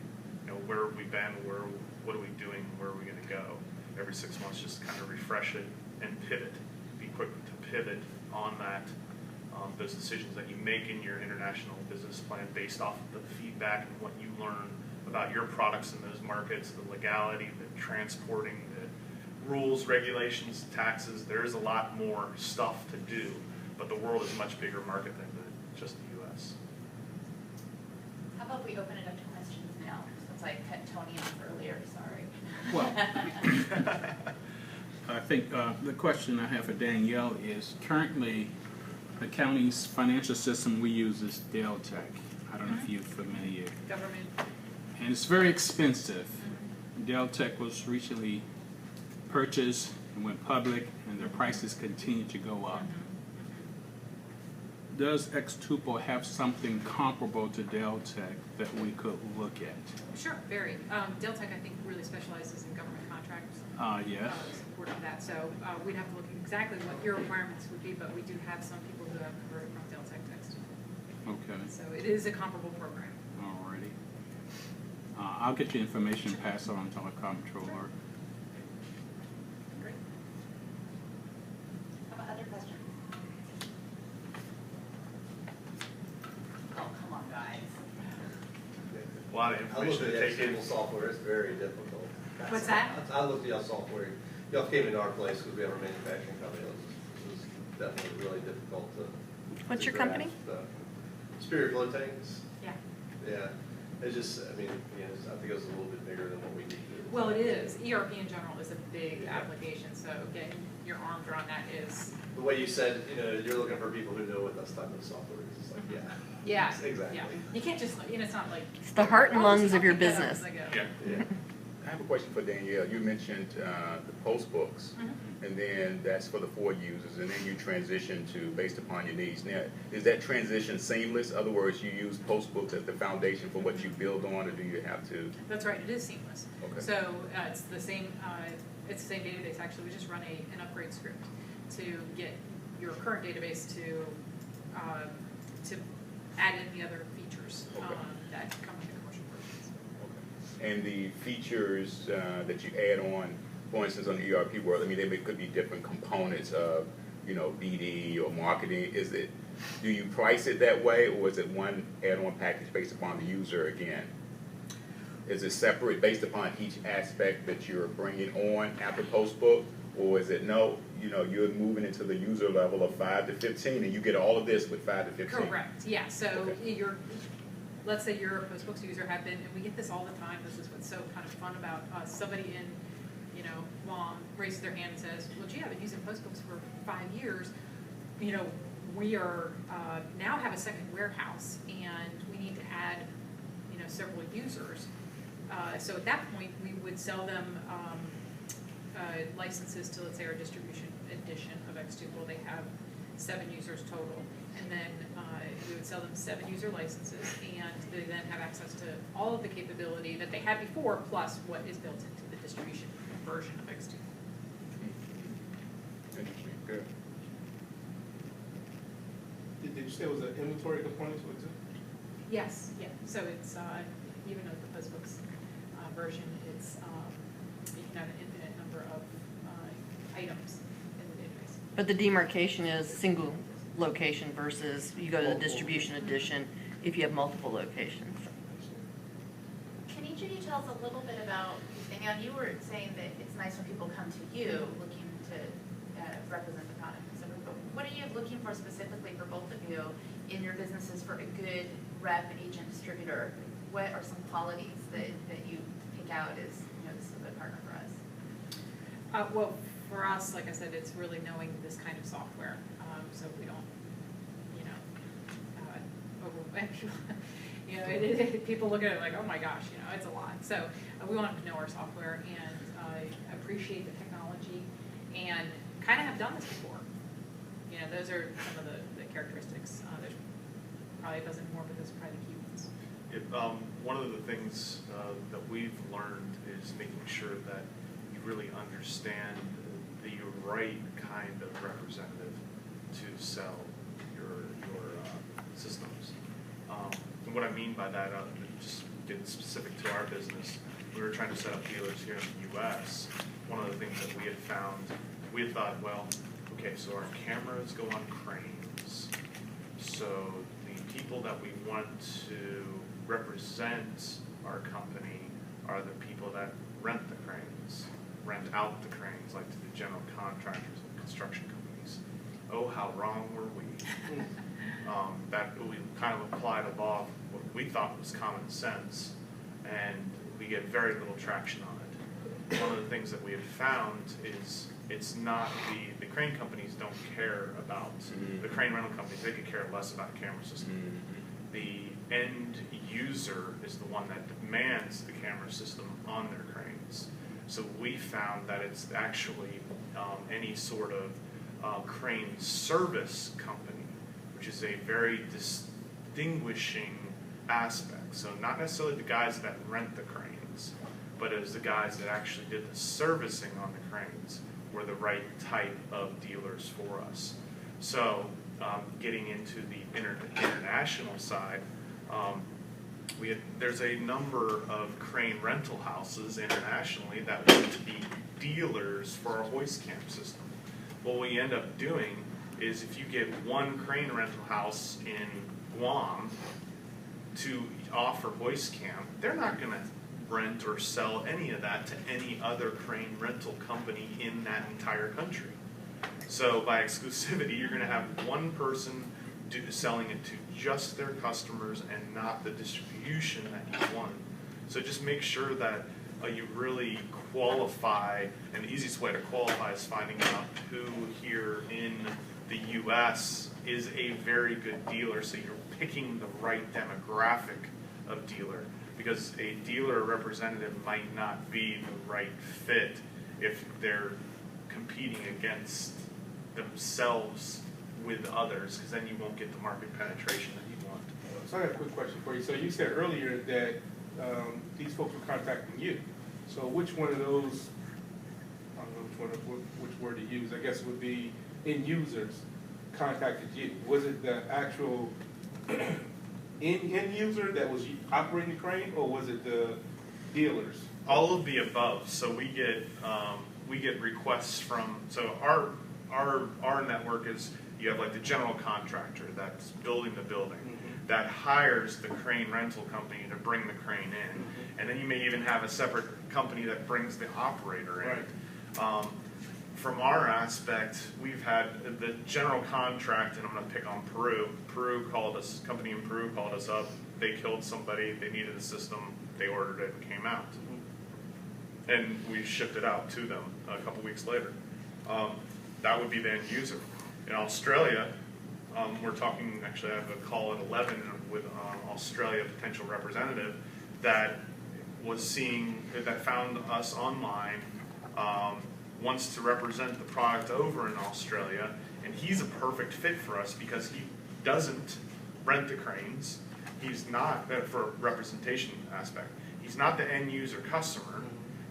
You know, where have we been, what are we doing, where are we going to go? Every 6 months, just kind of refresh it and pivot. Be quick to pivot on that, those decisions that you make in your international business plan based off of the feedback and what you learn about your products in those markets, the legality, the transporting, the rules, regulations, taxes. There is a lot more stuff to do, but the world is a much bigger market than just the U.S. How about we open it up to questions now, since I cut Tony off earlier, sorry. Well, I think the question I have for Danielle is, currently the county's financial system we use is Deltec. I don't know if you're familiar. Government. And it's very expensive. Deltec was recently purchased and went public, and their prices continue to go up. Does xTuple have something comparable to Deltec that we could look at? Sure, very. Deltec, I think, really specializes in government contracts. Yes. Support of that. So we'd have to look at exactly what your requirements would be, but we do have some people who have converted from Deltec to xTuple. Okay. So it is a comparable program. Alrighty. I'll get your information passed on to our comptroller. Great. How about other questions? Oh, come on, guys. A lot of I information looked to at take in. xTuple software, it's very difficult. What's that? I looked at y'all software, y'all came into our place because we have a manufacturing company, it was definitely really difficult to. What's to your company? grasp. Superior Flow Tanks, Yeah. yeah, it's just, I mean, again, I think it was a little bit bigger than what we need to. Well, it is. ERP in general is a big application, so getting your arms around that is. The way you said, you're looking for people who know what that type of software is, it's like, yeah. Yeah. Exactly. Yeah. You can't just, it's not like. It's the heart and lungs of your I'll pick that up business. as I go. Yeah. Yeah. I have a question for Danielle. You mentioned the post books, and then that's for the 4 users, and then you transition to based upon your needs. Now, is that transition seamless? In other words, you use post books as the foundation for what you build on, or do you have to? That's right. It is seamless. Okay. So it's the same. It's the same database. Actually, we just run an upgrade script to get your current database to add in the other features that come with the commercial versions. Okay. And the features that you add on, for instance, on the ERP world, I mean, they could be different components of, BD or marketing. Do you price it that way, or is it one add-on package based upon the user again? Is it separate based upon each aspect that you're bringing on after post book, or is it no? You're moving into the user level of 5 to 15, and you get all of this with 5 to 15. Correct. Yeah. So Okay. let's say you're a postbooks user, have been, and we get this all the time. This is what's so kind of fun about somebody in, Guam raises their hand and says, "Well, gee, I've been using postbooks for 5 years. you know, we are, now have a second warehouse, and we need to add, you know, several users. So at that point, we would sell them licenses to, let's say, our distribution edition of xTuple. They have 7 users total, and then we would sell them 7 user licenses, and they then have access to all of the capability that they had before, plus what is built into the distribution version of xTuple. Interesting, good. Did you say it was an inventory component to it too? Yes, yeah, so it's, even with the PostBooks version, it's, you can have an infinite number of items in the database. But the demarcation is single location versus you go to the distribution edition if you have multiple locations. Can each of you tell us a little bit about, Danielle, you were saying that it's nice when people come to you looking to represent the product, but what are you looking for specifically for both of you in your businesses for a good rep, agent, distributor? What are some qualities that you pick out as, you know, this is a good partner for us? Well, for us, like I said, it's really knowing this kind of software, so we don't, you know, overwhelm people. You know, people look at it like, oh my gosh, you know, it's a lot. So we want them to know our software and appreciate the technology and kind of have done this before. You know, those are some of the characteristics. There's probably a dozen more, but those are probably the key ones. One of the things that we've learned is making sure that you really understand the right kind of representative to sell your systems. And what I mean by that, just getting specific to our business, we were trying to set up dealers here in the U.S. One of the things that we had found, we had thought, well, okay, so our cameras go on cranes. So the people that we want to represent our company are the people that rent the cranes, rent out the cranes, like to the general contractors and construction companies. Oh, how wrong were we? That we kind of applied a law of what we thought was common sense, and we get very little traction on it. One of the things that we have found is it's not the crane companies don't care about, the crane rental companies, they could care less about a camera system. The end user is the one that demands the camera system on their cranes. So we found that it's actually any sort of crane service company, which is a very distinguishing aspect. So not necessarily the guys that rent the cranes, but it was the guys that actually did the servicing on the cranes were the right type of dealers for us. So getting into the international side, there's a number of crane rental houses internationally that want to be dealers for our HoistCam system. What we end up doing is if you get one crane rental house in Guam to offer HoistCam, they're not going to rent or sell any of that to any other crane rental company in that entire country. So by exclusivity, you're going to have one person selling it to just their customers and not the distribution that you want. So just make sure that you really qualify, and the easiest way to qualify is finding out who here in the U.S. is a very good dealer, so you're picking the right demographic of dealer, because a dealer representative might not be the right fit if they're competing against themselves with others, because then you won't get the market penetration that you want. So I got a quick question for you. So you said earlier that these folks were contacting you. So which one of those, I don't know which word to use, I guess it would be end users contacted you? Was it the actual end user that was operating the crane, or was it the dealers? All of the above. So we get requests from, so our network is, you have like the general contractor that's building the building, that hires the crane rental company to bring the crane in. And then you may even have a separate company that brings the operator in. Right. From our aspect, we've had the general contract, and I'm going to pick on Peru. Company in Peru called us up. They killed somebody. They needed a system. They ordered it and came out. And we shipped it out to them a couple weeks later. That would be the end user. In Australia, we're talking, actually I have a call at 11 with Australia potential representative that found us online, wants to represent the product over in Australia, and he's a perfect fit for us because he doesn't rent the cranes. He's not, for a representation aspect, he's not the end user customer.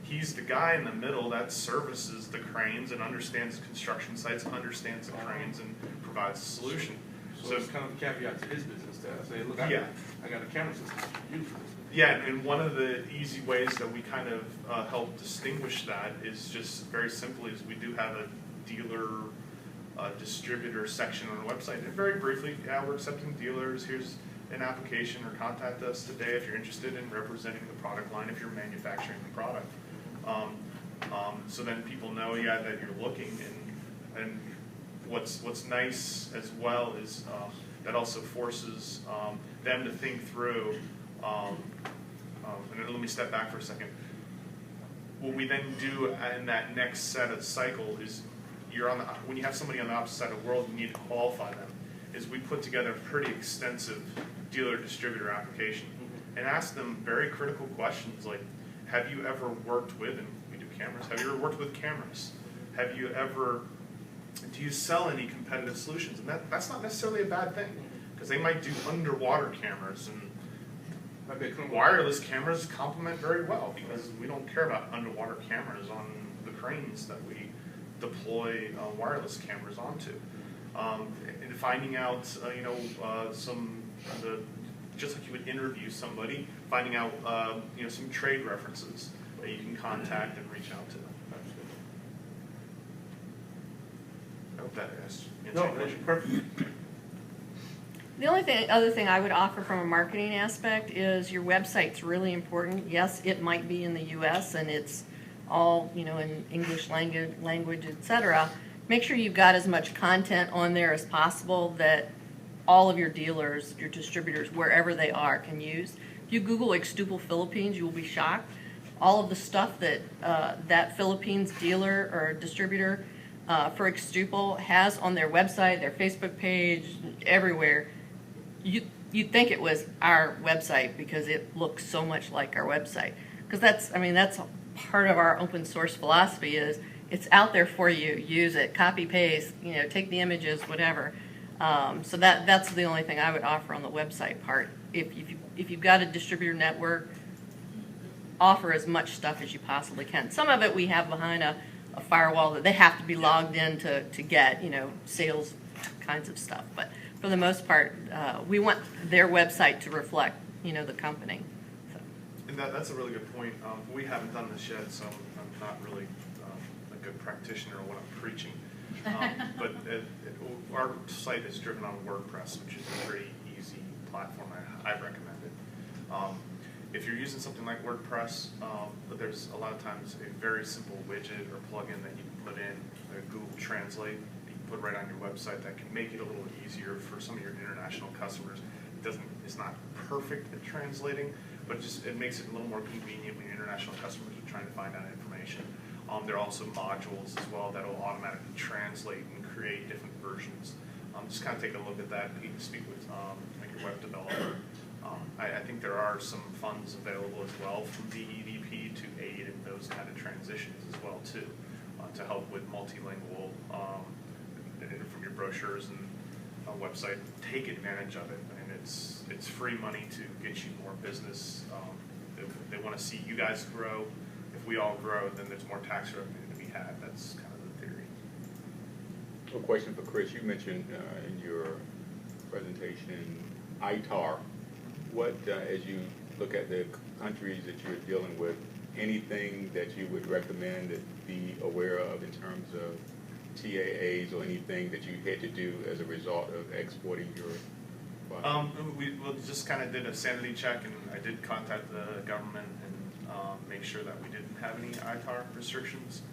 He's the guy in the middle that services the cranes and understands construction sites, understands the cranes, and provides a solution. So it's kind of a caveat to his business to say, look, I got a camera system you use for this. Yeah, and one of the easy ways that we kind of help distinguish that is just very simply is we do have a dealer distributor section on the website. And very briefly, yeah, we're accepting dealers. Here's an application, or contact us today if you're interested in representing the product line, if you're manufacturing the product. So then people know, yeah, that you're looking, and what's nice as well is that also forces them to think through. And let me step back for a second. What we then do in that next set of cycle is when you have somebody on the opposite side of the world, you need to qualify them. Is we put together a pretty extensive dealer distributor application and ask them very critical questions like, have you ever worked with, and we do cameras, have you ever worked with cameras? Do you sell any competitive solutions? And that's not necessarily a bad thing, because they might do underwater cameras, and wireless cameras complement very well, because we don't care about underwater cameras on the cranes that we deploy wireless cameras onto. And finding out, just like you would interview somebody, finding out, some trade references that you can contact and reach out to them. I hope that answers your question. Perfect. The only other thing I would offer from a marketing aspect is your website's really important. Yes, it might be in the U.S. and it's all, in English language, etc. Make sure you've got as much content on there as possible that all of your dealers, your distributors, wherever they are, can use. If you Google xTuple Philippines, you will be shocked. All of the stuff that that Philippines dealer or distributor for xTuple has on their website, their Facebook page, everywhere, you'd think it was our website because it looks so much like our website. Because that's part of our open source philosophy is it's out there for you. Use it, copy paste, take the images, whatever. So that's the only thing I would offer on the website part. If you've got a distributor network, offer as much stuff as you possibly can. Some of it we have behind a firewall that they have to be logged in to get, sales kinds of stuff. But for the most part, we want their website to reflect, the company. So. And that's a really good point. We haven't done this yet, so I'm not really a good practitioner of what I'm preaching. But our site is driven on WordPress, which is a pretty easy platform. I recommend it. If you're using something like WordPress, but there's a lot of times a very simple widget or plugin that you can put in, Google Translate, you can put right on your website that can make it a little easier for some of your international customers. It's not perfect at translating, but it makes it a little more convenient when your international customers are trying to find out information. There are also modules as well that will automatically translate and create different versions. Just kind of take a look at that. You can speak with your web developer. I think there are some funds available as well from the EDP to aid in those kind of transitions as well too, to help with multilingual from your brochures and website. Take advantage of it, and it's free money to get you more business. They want to see you guys grow. If we all grow, then there's more tax revenue to be had. That's kind of the theory. A question for Chris. You mentioned in your presentation ITAR. What, as you look at the countries that you're dealing with, anything that you would recommend that be aware of in terms of TAAs or anything that you had to do as a result of exporting your product? We just kind of did a sanity check, and I did contact the government and make sure that we didn't have any ITAR restrictions.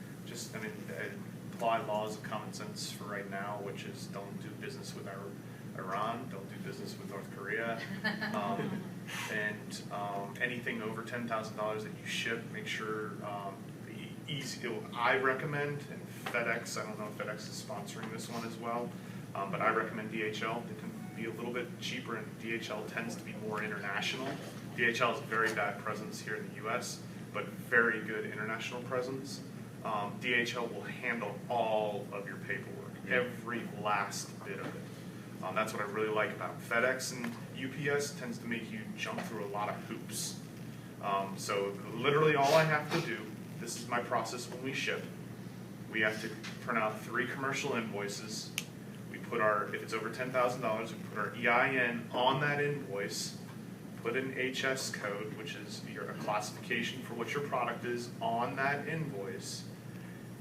Apply laws of common sense for right now, which is don't do business with Iran, don't do business with North Korea, and anything over $10,000 that you ship, make sure I recommend, and FedEx, I don't know if FedEx is sponsoring this one as well, but I recommend DHL. It can be a little bit cheaper, and DHL tends to be more international. DHL has a very bad presence here in the US, but very good international presence. DHL will handle all of your paperwork, every last bit of it. That's what I really like about it. FedEx and UPS tends to make you jump through a lot of hoops. So literally all I have to do, this is my process when we ship. We have to print out 3 commercial invoices. We put if it's over $10,000, we put our EIN on that invoice, put an HS code, which is a classification for what your product is, on that invoice.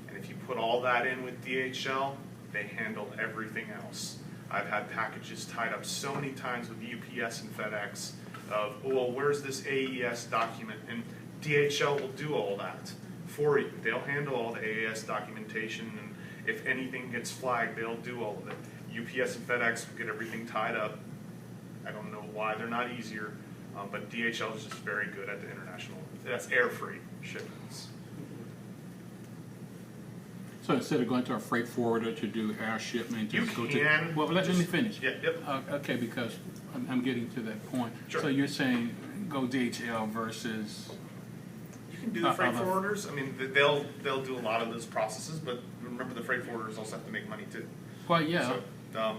And if you put all that in with DHL, they handle everything else. I've had packages tied up so many times with UPS and FedEx of, well, where's this AES document? And DHL will do all that for you. They'll handle all the AES documentation, and if anything gets flagged, they'll do all of it. UPS and FedEx will get everything tied up. I don't know why they're not easier, but DHL is just very good at the international. That's air freight shipments. So instead of going to a freight forwarder to do air shipment, You just go can. to. Well, let me finish. Yeah, yep. Okay, because I'm getting to that point. Sure. So you're saying go DHL versus. You can do the freight other- forwarders. I mean, they'll do a lot of those processes, but remember the freight forwarders also have to make money too. Well, yeah. So,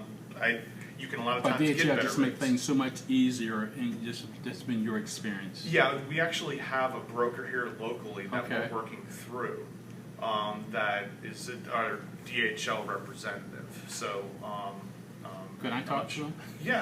you can a lot of But times get DHL better just make rates. things so much easier, and that's been your experience. Yeah, we actually have a broker here locally that Okay. we're working through that is our DHL representative. So, Can I talk to them? yeah,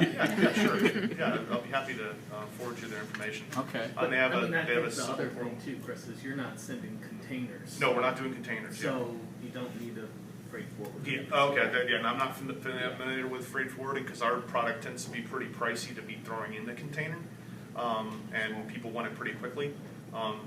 sure. Yeah, I'll be happy to forward you their information. Okay. And they have I mean, I they have think the a other thing too, Chris, is you're not sending containers. No, we're not doing containers. So you don't need a freight forward. Yeah, okay, and I'm not familiar with freight forwarding because our product tends to be pretty pricey to be throwing in the container, and people want it pretty quickly, and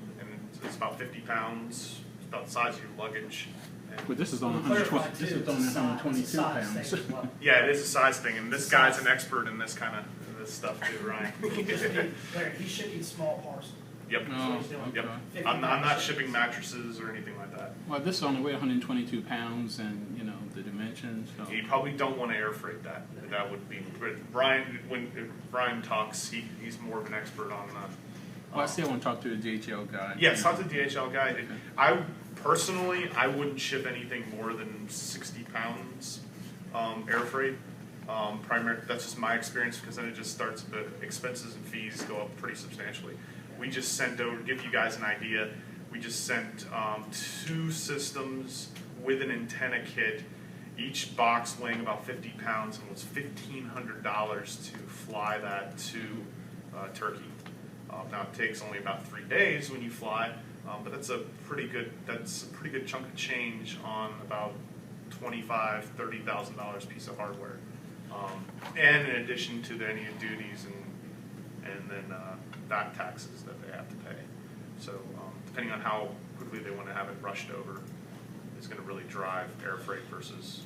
it's about 50 pounds, it's about the size of your luggage. And But this is on Well, clarify, 120. This too, is on it's a size 122 thing pounds. as well. yeah, it is a size thing, and this guy's an expert in this kind of this stuff too, Ryan. Larry, he's shipping small parcels. Yep. Oh, Yep. okay. I'm not shipping mattresses or anything like that. Well, this is only weigh 122 pounds, and you know the dimensions. So. You probably don't want to air freight that. That would be. But Brian, when Brian talks, he's more of an expert on. Well, I still want to talk to the DHL guy. Yes, talk to the DHL guy. I personally, I wouldn't ship anything more than 60 pounds air freight. That's just my experience because then it just starts. The expenses and fees go up pretty substantially. We just sent over, to give you guys an idea, we just sent 2 systems with an antenna kit, each box weighing about 50 pounds, and was $1,500 to fly that to Turkey. Now it takes only about 3 days when you fly, but that's a pretty good chunk of change on about $25,000, $30,000 piece of hardware, and in addition to any duties and then VAT taxes that they have to pay. So depending on how quickly they want to have it rushed over, is going to really drive air freight versus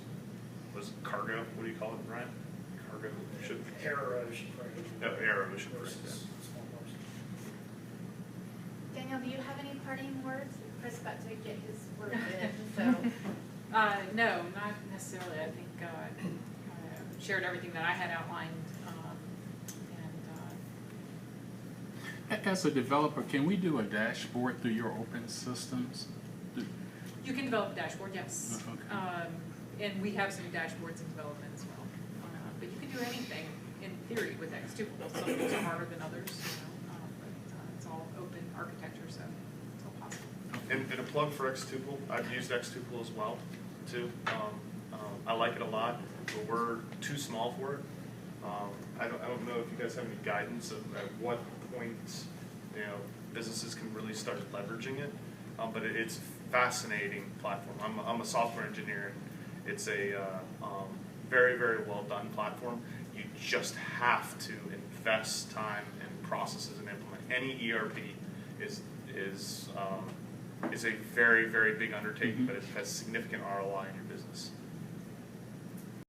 cargo. What do you call it, Ryan? Cargo ship. Air ocean freight. No, air ocean freight. Versus Yeah. small parcels. Danielle, do you have any parting words? Chris about to get his word in, so. No, not necessarily. I think I shared everything that I had outlined. As a developer, can we do a dashboard through your open systems? You can develop a dashboard, yes. Okay. And we have some dashboards in development as well. But you can do anything in theory with xTuple. Some things are harder than others, but it's all open architecture, so it's all possible. And a plug for xTuple. I've used xTuple as well, too. I like it a lot, but we're too small for it. I don't know if you guys have any guidance of at what point businesses can really start leveraging it, but it's a fascinating platform. I'm a software engineer, and it's a very, very well done platform. You just have to invest time in processes and implement. Any ERP is a very, very big undertaking, but it has significant ROI in your business.